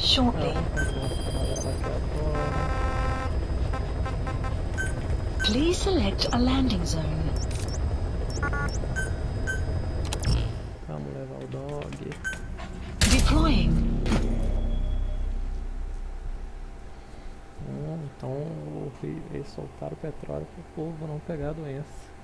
shortly. Please select a landing zone. Vamos levar o dog. Deploying. Então eles soltaram o petróleo para o povo não pegar a doença.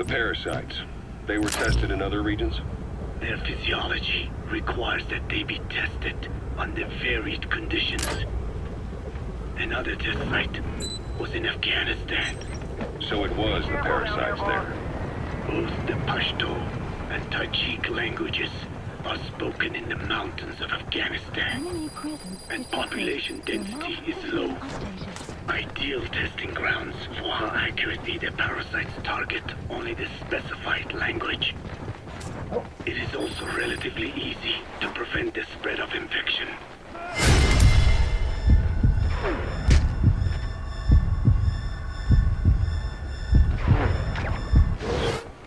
Parasites. They were tested in other regions? Their physiology requires that they be tested under varied conditions. Another test site was in Afghanistan. So it was the parasites there. Both the Pashto and Tajik languages are spoken in the mountains of Afghanistan, and population density is low. Ideal testing grounds for how accurately the parasites target only the specified language. It is also relatively easy to prevent the spread of infection.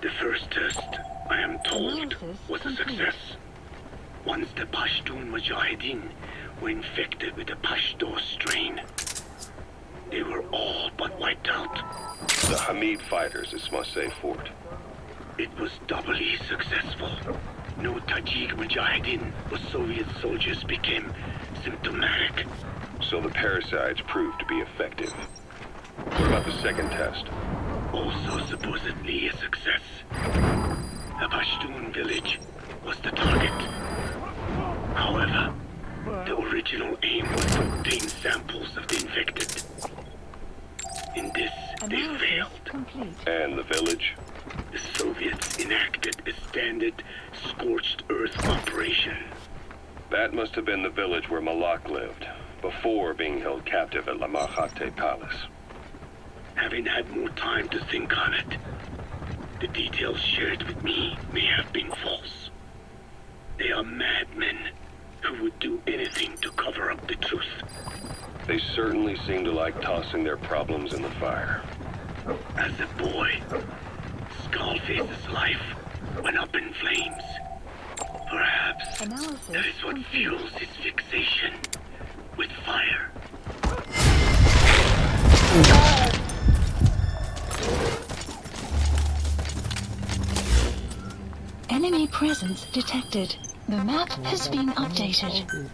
The first test, I am told, was a success. Once the Pashtun Mujahideen were infected with the Pashto strain, they were all but wiped out. The Hamid fighters at Smasei Fort. It was doubly successful. No Tajik Mujahideen or Soviet soldiers became symptomatic. So the parasites proved to be effective. What about the second test? Also supposedly a success. A Pashtun village was the target. However, the original aim was to obtain samples of the infected. In this, they failed. And the village? The Soviets enacted a standard scorched earth operation. That must have been the village where Malak lived, before being held captive at La Mahate Palace. Having had more time to think on it, the details shared with me may have been false. They are madmen who would do anything to cover up the truth. They certainly seem to like tossing their problems in the fire. As a boy, Skullface's life went up in flames. Perhaps that is what fuels his fixation with fire. Enemy presence detected. The map has been updated.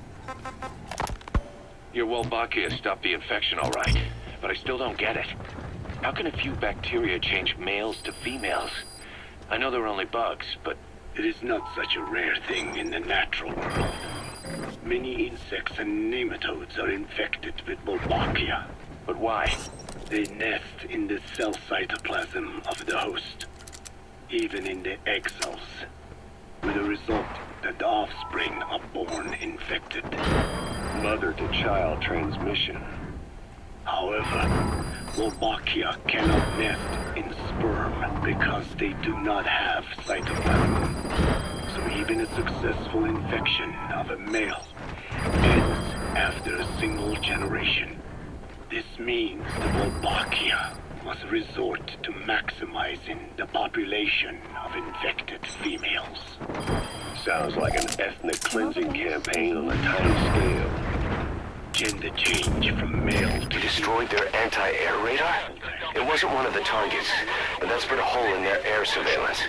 Your Wolbachia stopped the infection all right, but I still don't get it. How can a few bacteria change males to females? I know they're only bugs, but it is not such a rare thing in the natural world. Many insects and nematodes are infected with Wolbachia. But why? They nest in the cell cytoplasm of the host, even in the egg cells, with the result that the offspring are born infected. Mother-to-child transmission. However, Wolbachia cannot nest in sperm because they do not have cytoplasm. So even a successful infection of a male ends after a single generation. This means the Wolbachia must resort to maximizing the population of infected females. Sounds like an ethnic cleansing campaign on a tiny scale. Gender change from male to... You destroyed their anti-air radar? It wasn't one of the targets, but that spread a hole in their air surveillance.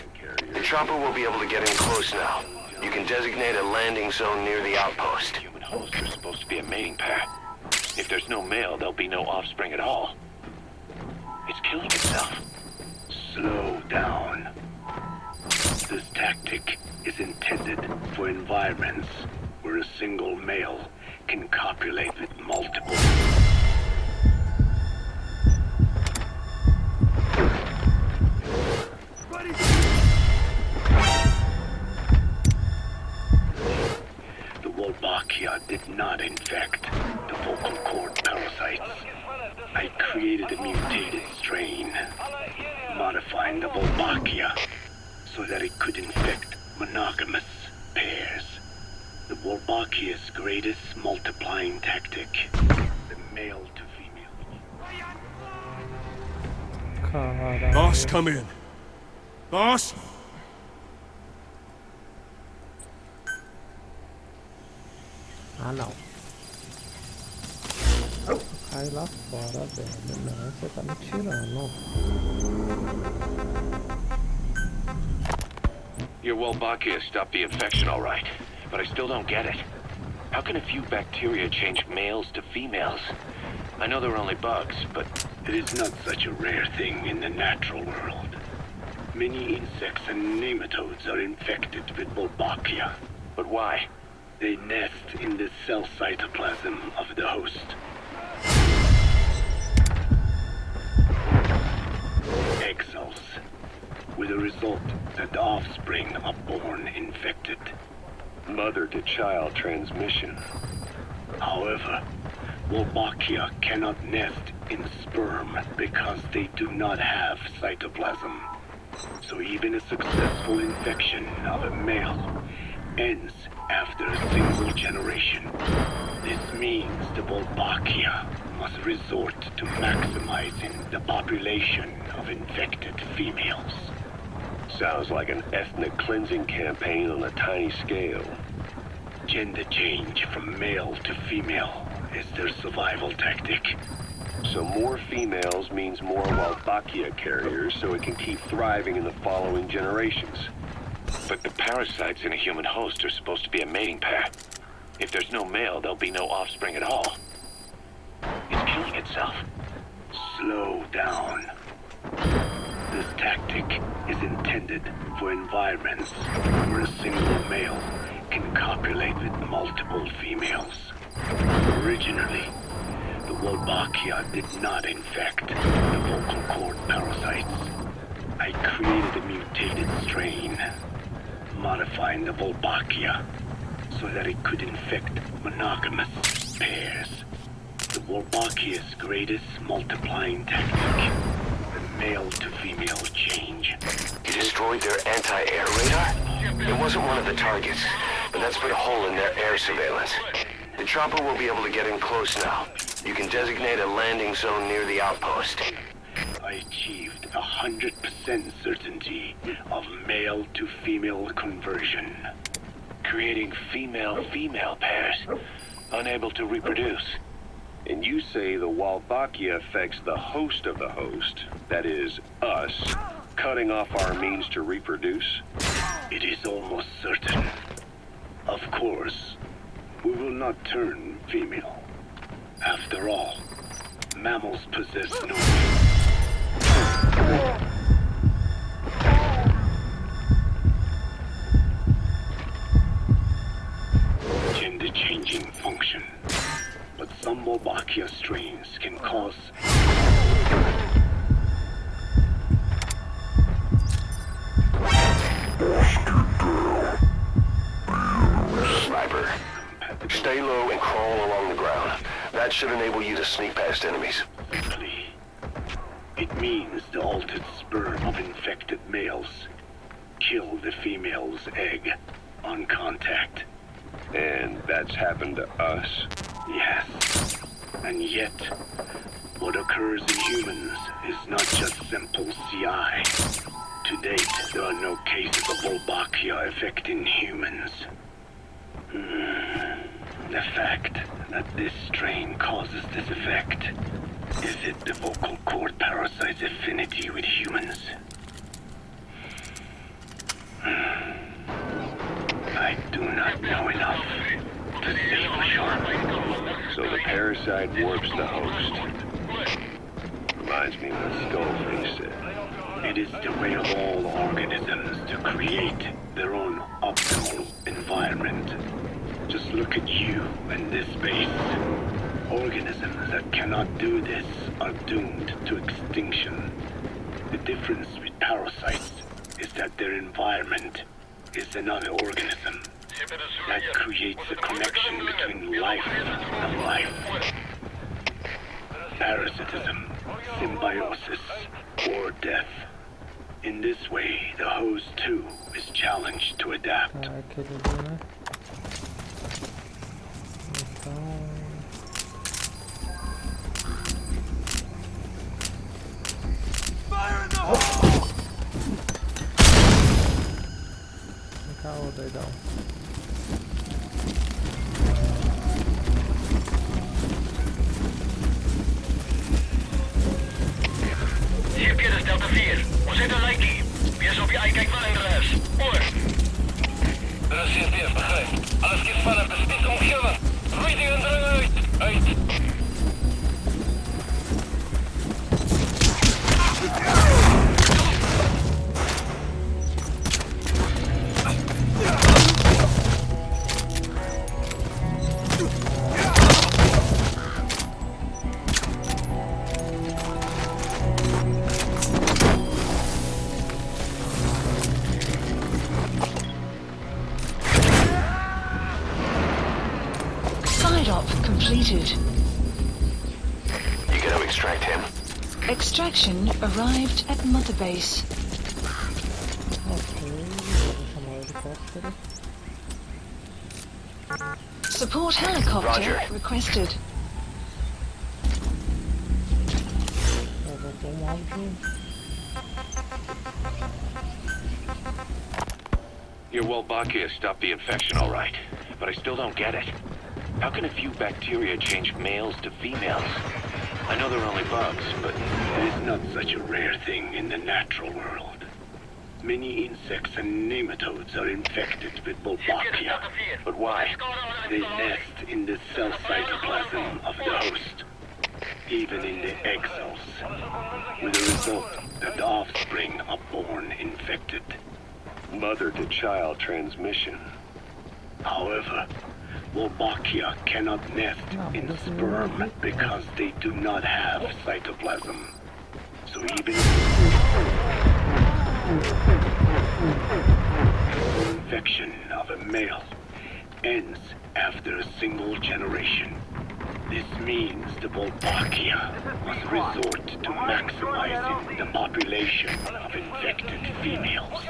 The chopper will be able to get in close now. You can designate a landing zone near the outpost. human hosts are supposed to be a mating pair. If there's no male, there'll be no offspring at all. It's killing itself. Slow down. This tactic is intended for environments where a single male can cause copulate with multiple. The Wolbachia did not infect the vocal cord parasites. I created a mutated strain, modifying the Wolbachia so that it could infect monogamous pairs. The Wolbachia's greatest multiplying tactic, the male to female. Caralho. Boss, come in. Boss? Ah, não. Cai lá fora, velho. Não, você tá me tirando. Your Wolbachia stopped the infection all right, but I still don't get it. How can a few bacteria change males to females? I know they're only bugs, but It is not such a rare thing in the natural world. Many insects and nematodes are infected with Wolbachia. but why? They nest in the cell cytoplasm of the host. Egg cells, with the result that the offspring are born infected. Mother-to-child transmission. However, Wolbachia cannot nest in sperm because they do not have cytoplasm. So even a successful infection of a male ends after a single generation. This means the Wolbachia must resort to maximizing the population of infected females. Sounds like an ethnic cleansing campaign on a tiny scale. Gender change from male to female is their survival tactic. So more females means more Wolbachia carriers so it can keep thriving in the following generations. But the parasites in a human host are supposed to be a mating pair. If there's no male, there'll be no offspring at all. It's killing itself. Slow down. This tactic is intended for environments where a single male can copulate with multiple females. Originally, the Wolbachia did not infect the vocal cord parasites. I created a mutated strain, modifying the Wolbachia so that it could infect monogamous pairs. The Wolbachia's greatest multiplying tactic, the male-to-female change. You destroyed their anti-air radar? It wasn't one of the targets, but that's put a hole in their air surveillance. The chopper will be able to get in close now. You can designate a landing zone near the outpost. I achieved 100% certainty of male-to-female conversion. Creating female-female pairs, unable to reproduce. And you say the Wolbachia affects the host of the host, that is, us, cutting off our means to reproduce? It is almost certain. Of course, we will not turn female. After all, mammals possess no... gender-changing function. But some Wolbachia strains can cause... Sniper, stay low and crawl along the ground. That should enable you to sneak past enemies. It means the altered sperm of infected males kill the female's egg on contact. And that's happened to us? Yes. And yet, what occurs in humans is not just simple CI. To date, there are no cases of Wolbachia affecting humans. The fact that this strain causes this effect, is it the vocal cord parasite's affinity with humans? I do not know enough to say for sure. So the parasite warps the host. Reminds me what Skullface said. It is the way of all organisms to create their own optimal environment. Just look at you and this base. Organisms that cannot do this are doomed to extinction. The difference with parasites is that their environment is another organism. That creates a connection between life and life. Parasitism, symbiosis, or death. In this way, the host too is challenged to adapt. Tá, aquele ali, né? Então... Vem cá, ô doidão. Hier Pierre, Delta 4. We zijn er Likey. Wees op je uitkijk voor andere huis. Over. Russia weer, begrijp. Alles kies vanaf de spits omgeven. Reading en drang uit. Uit. Completed. You gotta extract him. Extraction arrived at Mother Base. Ok, vou chamar o helicóptero. Support helicopter Roger. requested. Eu vou pôr áudio. Your Wolbachia stopped the infection all right, but I still don't get it. How can a few bacteria change males to females? I know they're only bugs, but It is not such a rare thing in the natural world. Many insects and nematodes are infected with Wolbachia. but why? They nest in the cell cytoplasm of the host, even in the egg cells, with the result that the offspring are born infected. Mother-to-child transmission. However, Wolbachia cannot nest in sperm because they do not have cytoplasm. So even infection of a male ends after a single generation. This means the Wolbachia must resort to maximizing the population of infected females.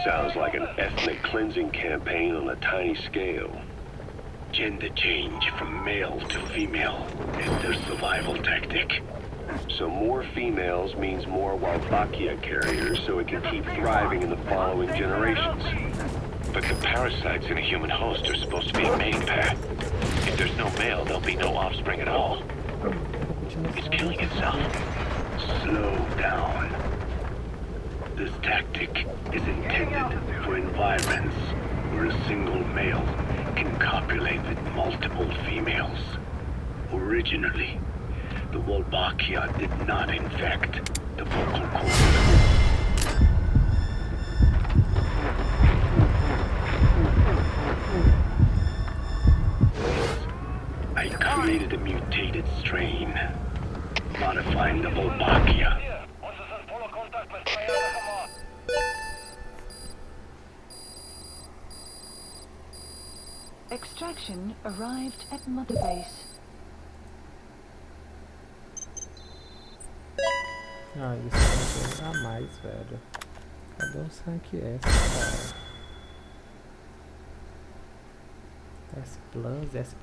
Sounds like an ethnic cleansing campaign on a tiny scale. Gender change from male to female is their survival tactic. So more females means more Wolbachia carriers so it can keep thriving in the following generations. But the parasites in a human host are supposed to be a mating pair. If there's no male, there'll be no offspring at all. It's killing itself. Slow down. This tactic is intended for environments where a single male can copulate with multiple females. Originally, the Wolbachia did not infect the vocal cord. I created a mutated strain, modifying the Wolbachia. Extraction arrived at Mother Base. Ah, isso é a mais, velho. Cadê o rank S, cara? S+, S++.